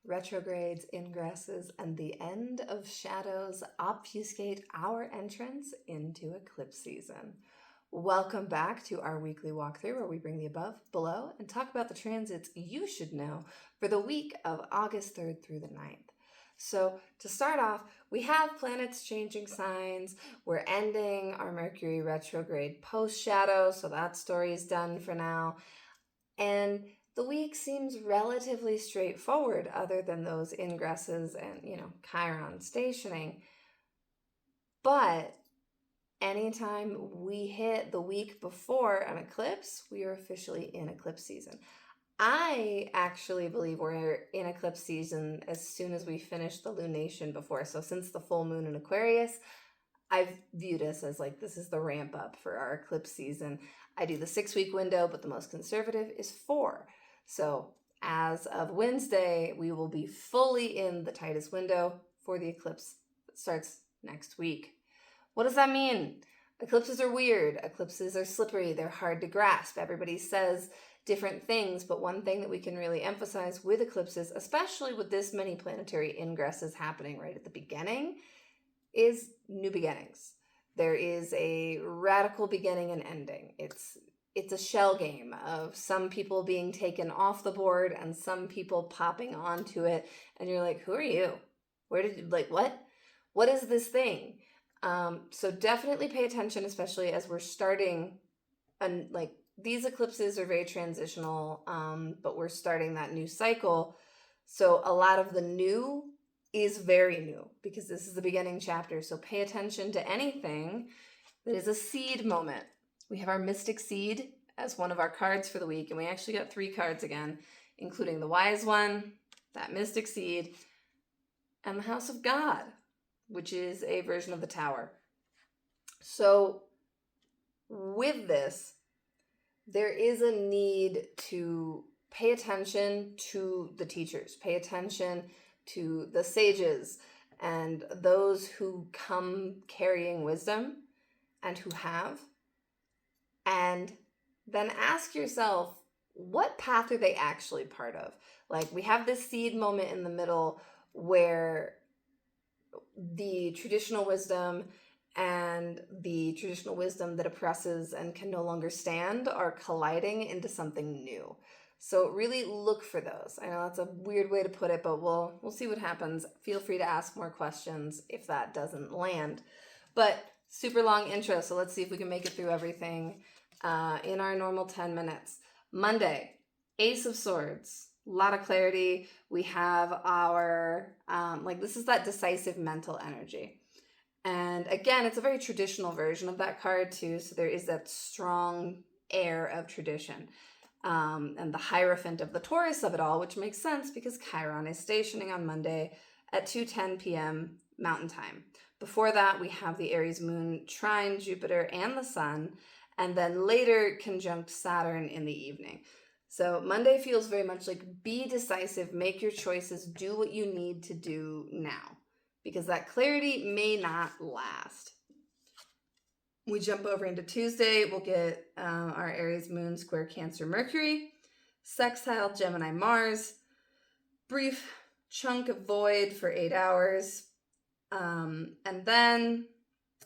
retrogrades, ingresses, and the end of shadows obfuscate our entrance into eclipse season. Welcome back to our weekly walkthrough where we bring the above, below, and talk about the transits you should know for the week of August 3rd through the 9th. So to start off, we have planets changing signs. We're ending our Mercury retrograde post-shadow, so that story is done for now. And the week seems relatively straightforward other than those ingresses and, Chiron stationing. But anytime we hit the week before an eclipse, we are officially in eclipse season. I actually believe we're in eclipse season as soon as we finish the lunation before. So since the full moon in Aquarius, I've viewed us as like this is the ramp up for our eclipse season. I do the 6-week window, but the most conservative is 4. So as of Wednesday, we will be fully in the tightest window for the eclipse that starts next week. What does that mean? Eclipses are weird. Eclipses are slippery. They're hard to grasp. Everybody says different things, but one thing that we can really emphasize with eclipses, especially with this many planetary ingresses happening right at the beginning, is new beginnings. There is a radical beginning and ending. It's a shell game of some people being taken off the board and some people popping onto it, and you're like, who are you? Where did you, what is this thing? So definitely pay attention, especially as we're starting, and like these eclipses are very transitional, but we're starting that new cycle. So a lot of the new is very new because this is the beginning chapter. So pay attention to anything that is a seed moment. We have our mystic seed as one of our cards for the week, and we actually got 3 cards again, including the wise one, that mystic seed, and the house of God, which is a version of the tower. So with this, there is a need to pay attention to the teachers, pay attention to the sages and those who come carrying wisdom and who have. And then ask yourself, what path are they actually part of? Like, we have this seed moment in the middle where the traditional wisdom and the traditional wisdom that oppresses and can no longer stand are colliding into something new. So really look for those. I know that's a weird way to put it, but we'll see what happens. Feel free to ask more questions if that doesn't land. But super long intro, so let's see if we can make it through everything in our normal 10 minutes. Monday, Ace of Swords. A lot of clarity. We have our, this is that decisive mental energy. And again, it's a very traditional version of that card too. So there is that strong air of tradition. And the Hierophant of the Taurus of it all, which makes sense because Chiron is stationing on Monday at 2:10 p.m. Mountain Time. Before that, we have the Aries moon trine Jupiter and the sun, and then later conjunct Saturn in the evening. So Monday feels very much like be decisive, make your choices, do what you need to do now, because that clarity may not last. We jump over into Tuesday, we'll get our Aries moon square Cancer Mercury, sextile Gemini Mars, brief chunk of void for 8 hours, and then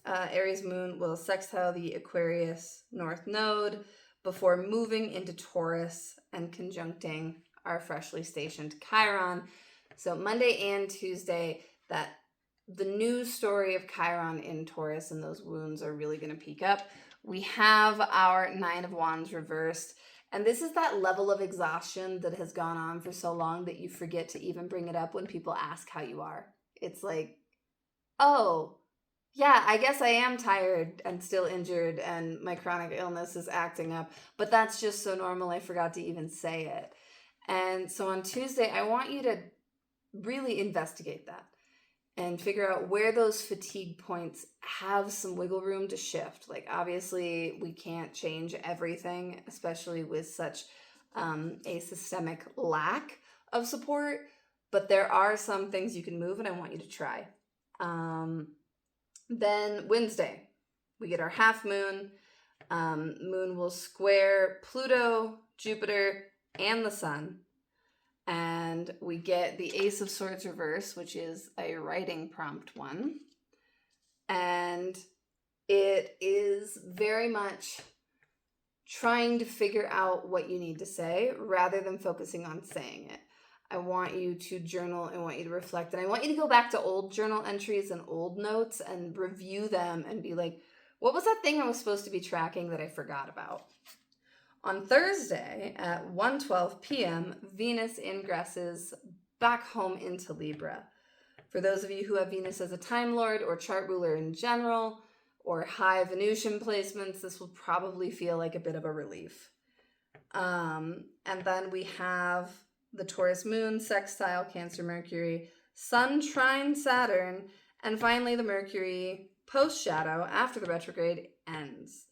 Aries moon will sextile the Aquarius North Node before moving into Taurus and conjuncting our freshly stationed Chiron. So Monday and Tuesday, that the news story of Chiron in Taurus and those wounds are really going to peak up. We have our 9 of Wands reversed. And this is that level of exhaustion that has gone on for so long that you forget to even bring it up when people ask how you are. It's like, oh, yeah, I guess I am tired and still injured and my chronic illness is acting up. But that's just so normal, I forgot to even say it. And so on Tuesday, I want you to really investigate that and figure out where those fatigue points have some wiggle room to shift. Like, obviously, we can't change everything, especially with such a systemic lack of support, but there are some things you can move, and I want you to try. Then Wednesday, we get our half moon. Moon will square Pluto, Jupiter, and the sun. And we get the Ace of Swords reverse, which is a writing prompt one. And it is very much trying to figure out what you need to say rather than focusing on saying it. I want you to journal, I want you to reflect, and I want you to go back to old journal entries and old notes and review them and be like, what was that thing I was supposed to be tracking that I forgot about? On Thursday at 1:12 p.m., Venus ingresses back home into Libra. For those of you who have Venus as a Time Lord or chart ruler in general, or high Venusian placements, this will probably feel like a bit of a relief. And then we have the Taurus Moon, sextile Cancer Mercury, Sun trine Saturn, and finally the Mercury post-shadow after the retrograde ends.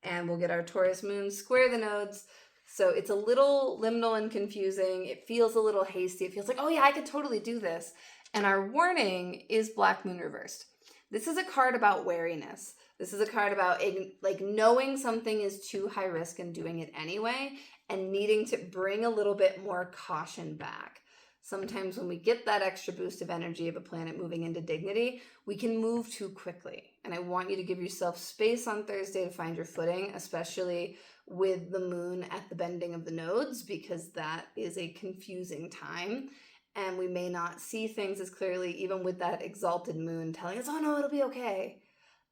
And we'll get our Taurus Moon square the nodes. So it's a little liminal and confusing. It feels a little hasty. It feels like, oh yeah, I could totally do this. And our warning is Black Moon reversed. This is a card about wariness. This is a card about like knowing something is too high risk and doing it anyway, and needing to bring a little bit more caution back. Sometimes when we get that extra boost of energy of a planet moving into dignity, we can move too quickly. And I want you to give yourself space on Thursday to find your footing, especially with the moon at the bending of the nodes, because that is a confusing time. And we may not see things as clearly, even with that exalted moon telling us, oh no, it'll be okay.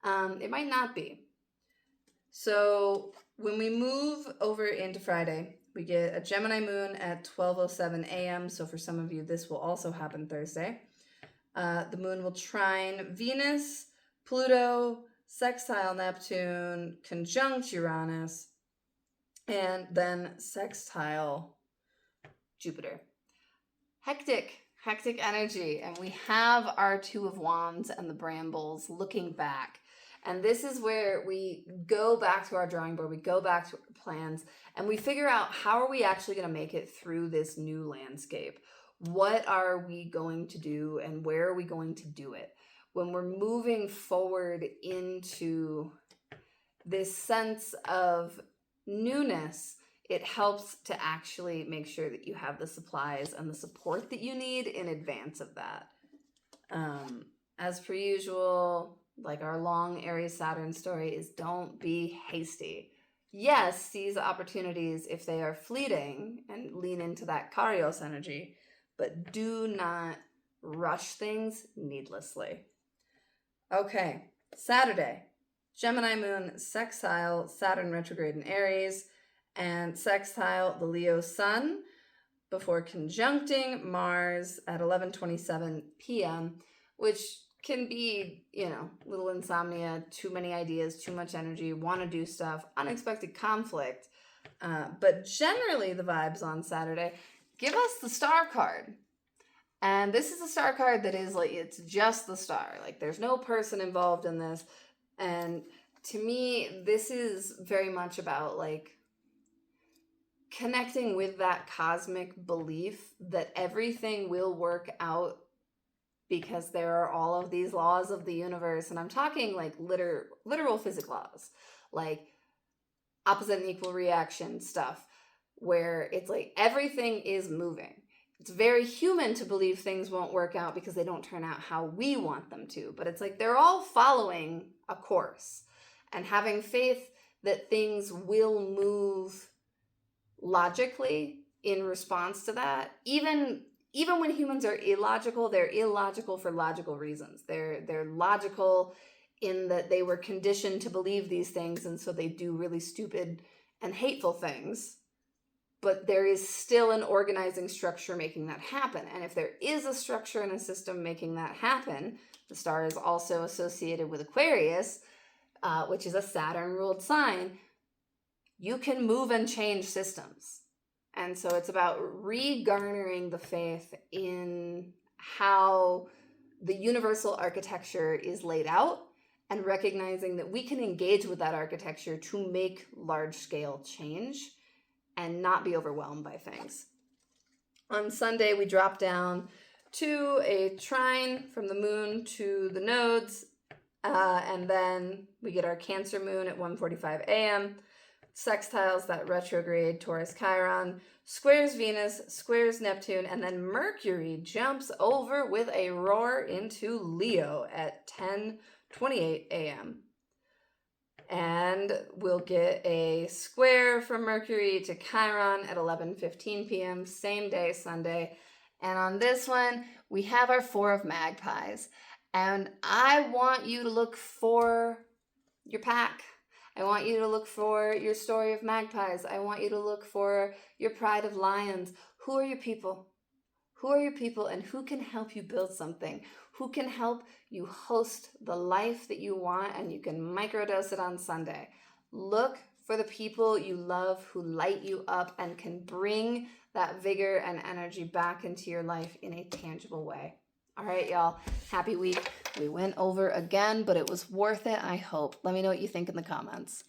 It might not be. So when we move over into Friday, we get a Gemini moon at 12:07 a.m. So for some of you, this will also happen Thursday. The moon will trine Venus, Pluto, sextile Neptune, conjunct Uranus, and then sextile Jupiter. Hectic energy. And we have our Two of Wands and the Brambles looking back. And this is where we go back to our drawing board, we go back to our plans, and we figure out how are we actually going to make it through this new landscape? What are we going to do and where are we going to do it? When we're moving forward into this sense of newness, it helps to actually make sure that you have the supplies and the support that you need in advance of that. As per usual, like our long Aries Saturn story is don't be hasty. Yes, seize opportunities if they are fleeting and lean into that Karios energy, but do not rush things needlessly. Okay, Saturday, Gemini moon, sextile Saturn retrograde in Aries, and sextile the Leo sun before conjuncting Mars at 11:27 p.m., which can be, little insomnia, too many ideas, too much energy, want to do stuff, unexpected conflict. But generally the vibes on Saturday give us the star card. And this is a star card that is like, it's just the star. Like there's no person involved in this. And to me, this is very much about like connecting with that cosmic belief that everything will work out because there are all of these laws of the universe. And I'm talking like literal physics laws, like opposite and equal reaction stuff, where it's like everything is moving. It's very human to believe things won't work out because they don't turn out how we want them to. But it's like they're all following a course and having faith that things will move logically in response to that. Even when humans are illogical, they're illogical for logical reasons. They're logical in that they were conditioned to believe these things, and so they do really stupid and hateful things. But there is still an organizing structure making that happen. And if there is a structure and a system making that happen, the star is also associated with Aquarius, which is a Saturn-ruled sign, you can move and change systems. And so it's about regarnering the faith in how the universal architecture is laid out and recognizing that we can engage with that architecture to make large-scale change and not be overwhelmed by things. On Sunday, we drop down to a trine from the moon to the nodes, and then we get our Cancer moon at 1:45 a.m., sextiles that retrograde Taurus Chiron, squares Venus, squares Neptune, and then Mercury jumps over with a roar into Leo at 10:28 a.m. And we'll get a square from Mercury to Chiron at 11:15 p.m., same day, Sunday. And on this one, we have our Four of Magpies. And I want you to look for your pack. I want you to look for your story of magpies. I want you to look for your pride of lions. Who are your people? Who are your people, and who can help you build something? Who can help you host the life that you want, and you can microdose it on Sunday? Look for the people you love who light you up and can bring that vigor and energy back into your life in a tangible way. All right, y'all. Happy week. We went over again, but it was worth it, I hope. Let me know what you think in the comments.